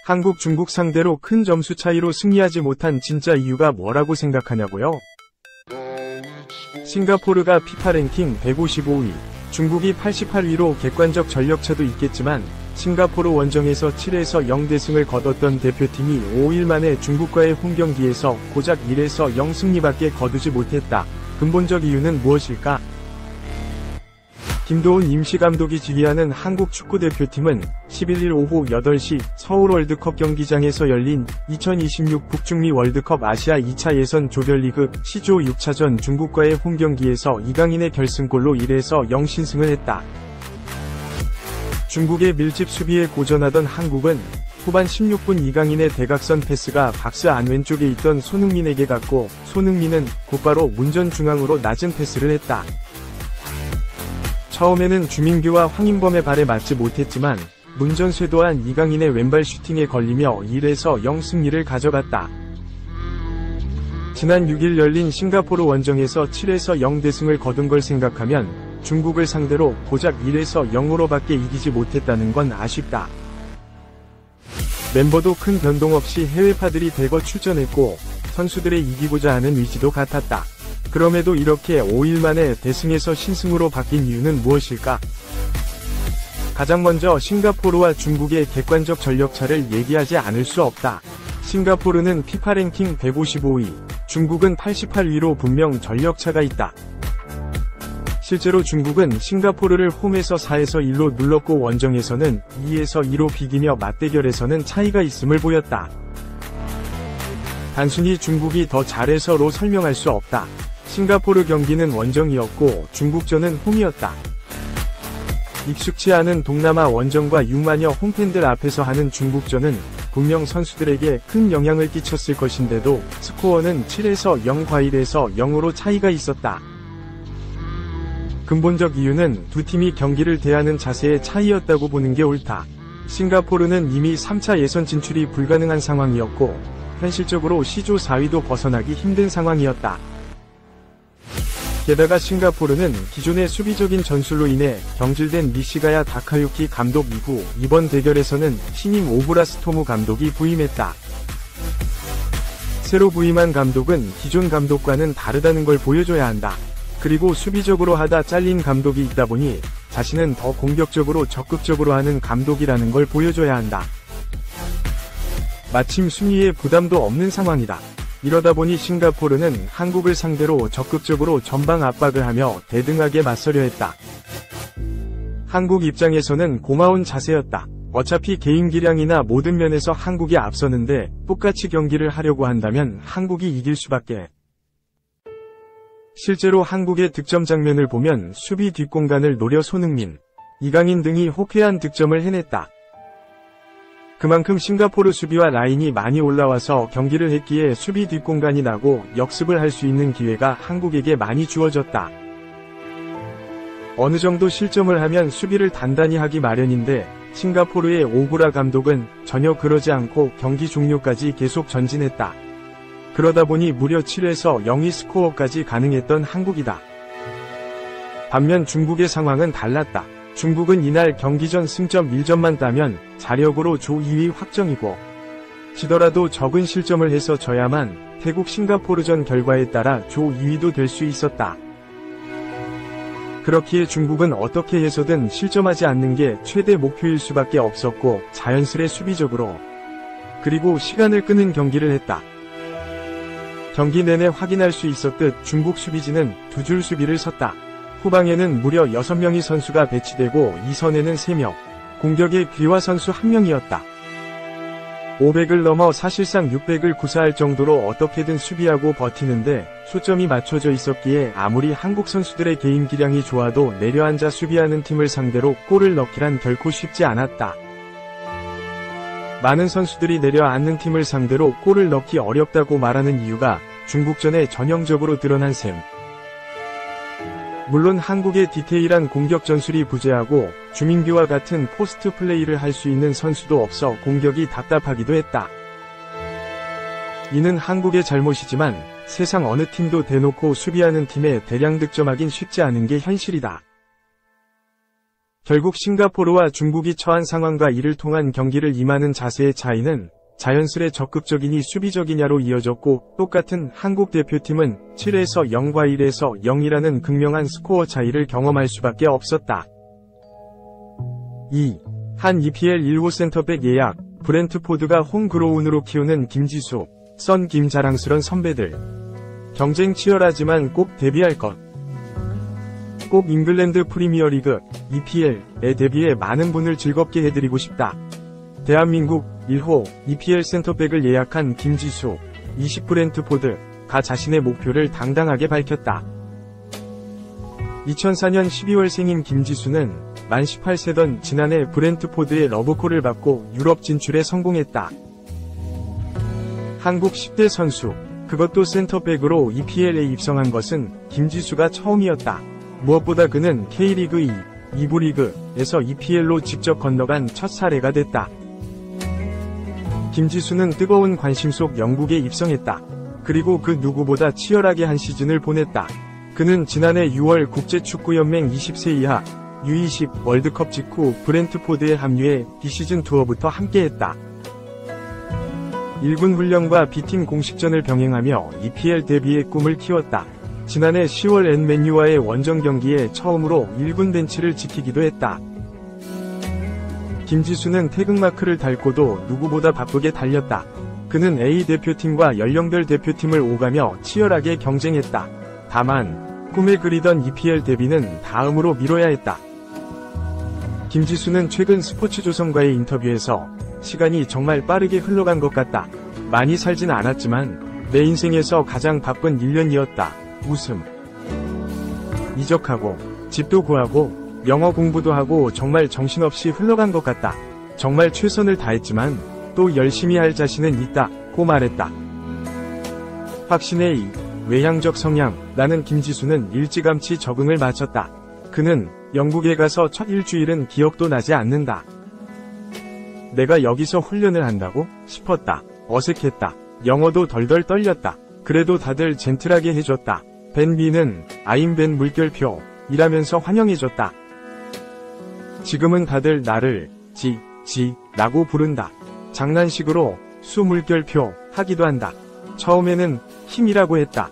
한국 중국 상대로 큰 점수 차이로 승리하지 못한 진짜 이유가 뭐라고 생각하냐고요? 싱가포르가 피파 랭킹 155위, 중국이 88위로 객관적 전력차도 있겠지만 싱가포르 원정에서 7에서 0대승을 거뒀던 대표팀이 5일 만에 중국과의 홈경기에서 고작 1에서 0 승리밖에 거두지 못했다. 근본적 이유는 무엇일까? 김도훈 임시감독이 지휘하는 한국 축구대표팀은 11일 오후 8시 서울 월드컵 경기장에서 열린 2026 북중미 월드컵 아시아 2차 예선 조별리그 C조 6차전 중국과의 홈경기에서 이강인의 결승골로 1에서 0 신승을 했다. 중국의 밀집 수비에 고전하던 한국은 후반 16분 이강인의 대각선 패스가 박스 안 왼쪽에 있던 손흥민에게 갔고 손흥민은 곧바로 문전 중앙으로 낮은 패스를 했다. 처음에는 주민규와 황인범의 발에 맞지 못했지만 문전 쇄도한 이강인의 왼발 슈팅에 걸리며 1에서 0 승리를 가져갔다. 지난 6일 열린 싱가포르 원정에서 7에서 0대승을 거둔 걸 생각하면 중국을 상대로 고작 1에서 0으로밖에 이기지 못했다는 건 아쉽다. 멤버도 큰 변동 없이 해외파들이 대거 출전했고 선수들의 이기고자 하는 의지도 같았다. 그럼에도 이렇게 5일 만에 대승에서 신승으로 바뀐 이유는 무엇일까? 가장 먼저 싱가포르와 중국의 객관적 전력차를 얘기하지 않을 수 없다. 싱가포르는 피파 랭킹 155위, 중국은 88위로 분명 전력차가 있다. 실제로 중국은 싱가포르를 홈에서 4에서 1로 눌렀고 원정에서는 2에서 2로 비기며 맞대결에서는 차이가 있음을 보였다. 단순히 중국이 더 잘해서로 설명할 수 없다. 싱가포르 경기는 원정이었고 중국전은 홈이었다. 익숙치 않은 동남아 원정과 6만여 홈팬들 앞에서 하는 중국전은 분명 선수들에게 큰 영향을 끼쳤을 것인데도 스코어는 7에서 0 과일에서 0으로 차이가 있었다. 근본적 이유는 두 팀이 경기를 대하는 자세의 차이였다고 보는 게 옳다. 싱가포르는 이미 3차 예선 진출이 불가능한 상황이었고 현실적으로 C조 4위도 벗어나기 힘든 상황이었다. 게다가 싱가포르는 기존의 수비적인 전술로 인해 경질된 니시가야 다카유키 감독 이후 이번 대결에서는 신임 오브라스토무 감독이 부임했다. 새로 부임한 감독은 기존 감독과는 다르다는 걸 보여줘야 한다. 그리고 수비적으로 하다 잘린 감독이 있다 보니 자신은 더 공격적으로 적극적으로 하는 감독이라는 걸 보여줘야 한다. 마침 순위에 부담도 없는 상황이다. 이러다 보니 싱가포르는 한국을 상대로 적극적으로 전방 압박을 하며 대등하게 맞서려 했다. 한국 입장에서는 고마운 자세였다. 어차피 개인 기량이나 모든 면에서 한국이 앞서는데 똑같이 경기를 하려고 한다면 한국이 이길 수밖에. 실제로 한국의 득점 장면을 보면 수비 뒷공간을 노려 손흥민, 이강인 등이 호쾌한 득점을 해냈다. 그만큼 싱가포르 수비와 라인이 많이 올라와서 경기를 했기에 수비 뒷공간이 나고 역습을 할 수 있는 기회가 한국에게 많이 주어졌다. 어느 정도 실점을 하면 수비를 단단히 하기 마련인데 싱가포르의 오구라 감독은 전혀 그러지 않고 경기 종료까지 계속 전진했다. 그러다 보니 무려 7에서 0의 스코어까지 가능했던 한국이다. 반면 중국의 상황은 달랐다. 중국은 이날 경기 전 승점 1점만 따면 자력으로 조 2위 확정이고 지더라도 적은 실점을 해서 져야만 태국 싱가포르전 결과에 따라 조 2위도 될 수 있었다. 그렇기에 중국은 어떻게 해서든 실점하지 않는 게 최대 목표일 수밖에 없었고 자연스레 수비적으로 그리고 시간을 끄는 경기를 했다. 경기 내내 확인할 수 있었듯 중국 수비진은 두 줄 수비를 섰다. 후방에는 무려 6명의 선수가 배치되고 이 선에는 3명, 공격의 귀화 선수 1명이었다. 500을 넘어 사실상 600을 구사할 정도로 어떻게든 수비하고 버티는데 초점이 맞춰져 있었기에 아무리 한국 선수들의 개인 기량이 좋아도 내려앉아 수비하는 팀을 상대로 골을 넣기란 결코 쉽지 않았다. 많은 선수들이 내려앉는 팀을 상대로 골을 넣기 어렵다고 말하는 이유가 중국전에 전형적으로 드러난 셈. 물론 한국의 디테일한 공격 전술이 부재하고 주민규와 같은 포스트 플레이를 할 수 있는 선수도 없어 공격이 답답하기도 했다. 이는 한국의 잘못이지만 세상 어느 팀도 대놓고 수비하는 팀에 대량 득점하긴 쉽지 않은 게 현실이다. 결국 싱가포르와 중국이 처한 상황과 이를 통한 경기를 임하는 자세의 차이는 자연스레 적극적이니 수비적이냐로 이어졌고, 똑같은 한국 대표팀은 7에서 0과 1에서 0이라는 극명한 스코어 차이를 경험할 수밖에 없었다. 2. 한 EPL 1호 센터백 예약, 브렌트포드가 홈그로운으로 키우는 김지수, 선 김 자랑스런 선배들. 경쟁 치열하지만 꼭 데뷔할 것. 꼭 잉글랜드 프리미어리그, EPL에 데뷔해 많은 분을 즐겁게 해드리고 싶다. 대한민국 1호 EPL 센터백을 예약한 김지수, 20 브렌트포드가 자신의 목표를 당당하게 밝혔다. 2004년 12월 생인 김지수는 만 18세던 지난해 브렌트포드의 러브콜을 받고 유럽 진출에 성공했다. 한국 10대 선수, 그것도 센터백으로 EPL에 입성한 것은 김지수가 처음이었다. 무엇보다 그는 K리그 2, 2부 리그에서 EPL로 직접 건너간 첫 사례가 됐다. 김지수는 뜨거운 관심 속 영국에 입성했다. 그리고 그 누구보다 치열하게 한 시즌을 보냈다. 그는 지난해 6월 국제축구연맹 20세 이하 U20 월드컵 직후 브렌트포드에 합류해 비시즌 투어부터 함께했다. 1군 훈련과 B팀 공식전을 병행하며 EPL 데뷔의 꿈을 키웠다. 지난해 10월 맨유와의 원정 경기에 처음으로 1군 벤치를 지키기도 했다. 김지수는 태극마크를 달고도 누구보다 바쁘게 달렸다. 그는 A 대표팀과 연령별 대표팀을 오가며 치열하게 경쟁했다. 다만 꿈에 그리던 EPL 데뷔는 다음으로 미뤄야 했다. 김지수는 최근 스포츠조선과의 인터뷰에서 시간이 정말 빠르게 흘러간 것 같다. 많이 살진 않았지만 내 인생에서 가장 바쁜 1년이었다. 웃음. 이적하고 집도 구하고 영어 공부도 하고 정말 정신없이 흘러간 것 같다. 정말 최선을 다했지만 또 열심히 할 자신은 있다고 말했다. 확신의 외향적 성향. 나는 김지수는 일찌감치 적응을 마쳤다. 그는 영국에 가서 첫 일주일은 기억도 나지 않는다. 내가 여기서 훈련을 한다고 싶었다. 어색했다. 영어도 덜덜 떨렸다. 그래도 다들 젠틀하게 해줬다. 벤비는 아임 벤 물결표 이라면서 환영해줬다. 지금은 다들 나를 지라고 부른다. 장난식으로 수 물결표 하기도 한다. 처음에는 힘이라고 했다.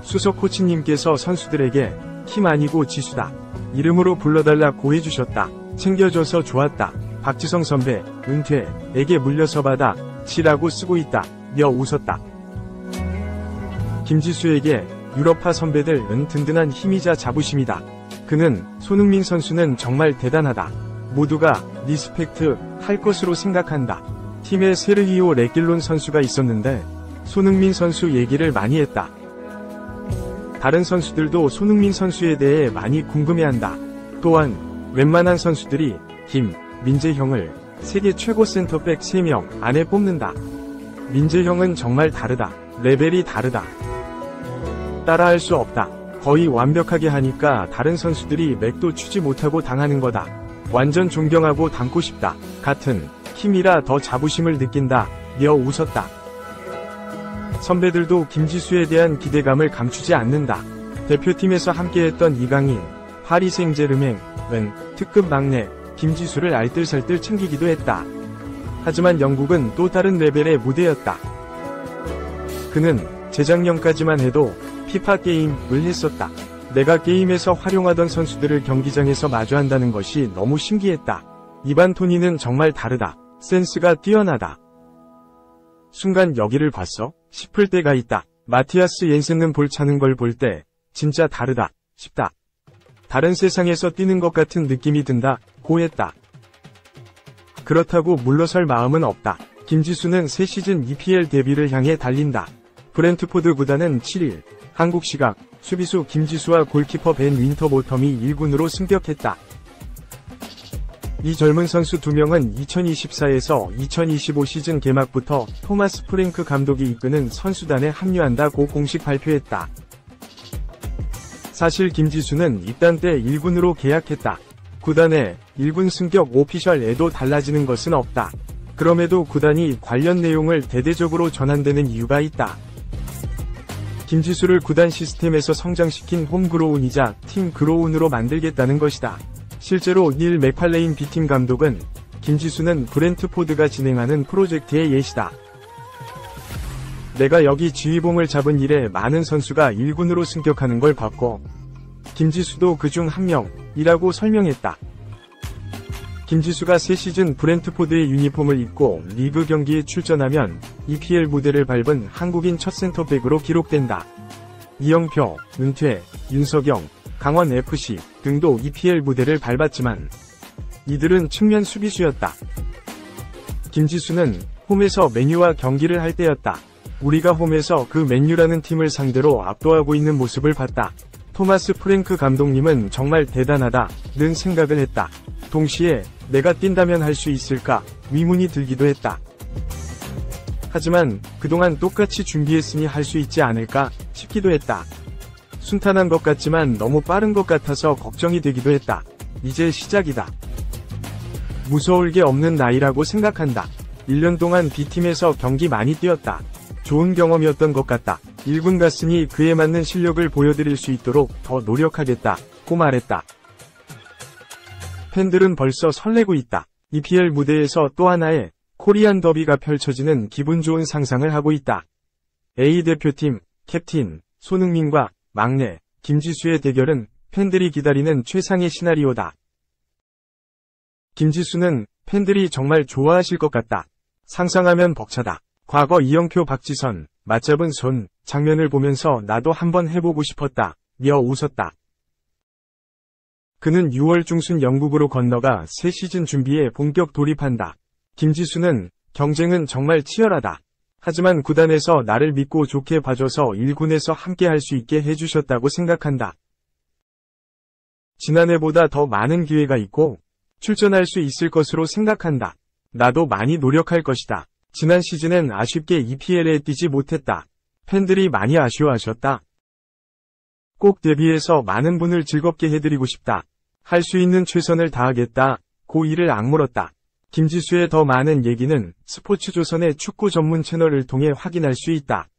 수석 코치님께서 선수들에게 힘 아니고 지수다. 이름으로 불러달라고 해주셨다. 챙겨줘서 좋았다. 박지성 선배, 은퇴에게 물려서 받아 지라고 쓰고 있다. 며 웃었다. 김지수에게 유럽파 선배들은 든든한 힘이자 자부심이다. 그는 손흥민 선수는 정말 대단하다. 모두가 리스펙트 할 것으로 생각한다. 팀에 세르히오 레길론 선수가 있었는데 손흥민 선수 얘기를 많이 했다. 다른 선수들도 손흥민 선수에 대해 많이 궁금해한다. 또한 웬만한 선수들이 민재 형을 세계 최고 센터백 3명 안에 뽑는다. 민재 형은 정말 다르다. 레벨이 다르다. 따라할 수 없다. 거의 완벽하게 하니까 다른 선수들이 맥도 추지 못하고 당하는 거다. 완전 존경하고 닮고 싶다. 같은 힘이라 더 자부심을 느낀다. 며 웃었다. 선배들도 김지수에 대한 기대감을 감추지 않는다. 대표팀에서 함께했던 이강인, 파리 생제르맹은 특급 막내 김지수를 알뜰살뜰 챙기기도 했다. 하지만 영국은 또 다른 레벨의 무대였다. 그는 재작년까지만 해도 피파 게임을 했었다. 내가 게임에서 활용하던 선수들을 경기장에서 마주한다는 것이 너무 신기했다. 이반 토니는 정말 다르다. 센스가 뛰어나다. 순간 여기를 봤어? 싶을 때가 있다. 마티아스 옌센은 볼 차는 걸 볼 때 진짜 다르다 싶다. 다른 세상에서 뛰는 것 같은 느낌이 든다. 고했다. 그렇다고 물러설 마음은 없다. 김지수는 새 시즌 EPL 데뷔를 향해 달린다. 브렌트포드 구단은 7일 한국 시각 수비수 김지수와 골키퍼 벤 윈터보텀이 1군으로 승격했다. 이 젊은 선수 2명은 2024에서 2025 시즌 개막부터 토마스 프랭크 감독이 이끄는 선수단에 합류한다고 공식 발표했다. 사실 김지수는 입단 때 1군으로 계약했다. 구단의 1군 승격 오피셜에도 달라지는 것은 없다. 그럼에도 구단이 관련 내용을 대대적으로 전한다는 이유가 있다. 김지수를 구단 시스템에서 성장시킨 홈그로운이자 팀그로운으로 만들겠다는 것이다. 실제로 닐 맥팔레인 B팀 감독은 김지수는 브렌트포드가 진행하는 프로젝트의 예시다. 내가 여기 지휘봉을 잡은 이래 많은 선수가 1군으로 승격하는 걸 봤고 김지수도 그중 한 명이라고 설명했다. 김지수가 새 시즌 브렌트포드의 유니폼을 입고 리그 경기에 출전하면 EPL 무대를 밟은 한국인 첫 센터백으로 기록된다. 이영표, 은퇴, 윤석영, 강원FC 등도 EPL 무대를 밟았지만 이들은 측면 수비수였다. 김지수는 홈에서 맨유와 경기를 할 때였다. 우리가 홈에서 그 맨유라는 팀을 상대로 압도하고 있는 모습을 봤다. 토마스 프랭크 감독님은 정말 대단하다는 생각을 했다. 동시에 내가 뛴다면 할 수 있을까 의문이 들기도 했다. 하지만 그동안 똑같이 준비했으니 할 수 있지 않을까 싶기도 했다. 순탄한 것 같지만 너무 빠른 것 같아서 걱정이 되기도 했다. 이제 시작이다. 무서울 게 없는 나이라고 생각한다. 1년 동안 B팀에서 경기 많이 뛰었다. 좋은 경험이었던 것 같다. 1군 갔으니 그에 맞는 실력을 보여드릴 수 있도록 더 노력하겠다고 말했다. 팬들은 벌써 설레고 있다. EPL 무대에서 또 하나의 코리안 더비가 펼쳐지는 기분 좋은 상상을 하고 있다. A대표팀 캡틴 손흥민과 막내 김지수의 대결은 팬들이 기다리는 최상의 시나리오다. 김지수는 팬들이 정말 좋아하실 것 같다. 상상하면 벅차다. 과거 이영표 박지선 맞잡은 손 장면을 보면서 나도 한번 해보고 싶었다. 며 웃었다. 그는 6월 중순 영국으로 건너가 새 시즌 준비에 본격 돌입한다. 김지수는 경쟁은 정말 치열하다. 하지만 구단에서 나를 믿고 좋게 봐줘서 1군에서 함께 할 수 있게 해주셨다고 생각한다. 지난해보다 더 많은 기회가 있고 출전할 수 있을 것으로 생각한다. 나도 많이 노력할 것이다. 지난 시즌엔 아쉽게 EPL에 뛰지 못했다. 팬들이 많이 아쉬워하셨다. 꼭 데뷔해서 많은 분을 즐겁게 해드리고 싶다. 할 수 있는 최선을 다하겠다. 고 이를 악물었다. 김지수의 더 많은 얘기는 스포츠조선의 축구 전문 채널을 통해 확인할 수 있다.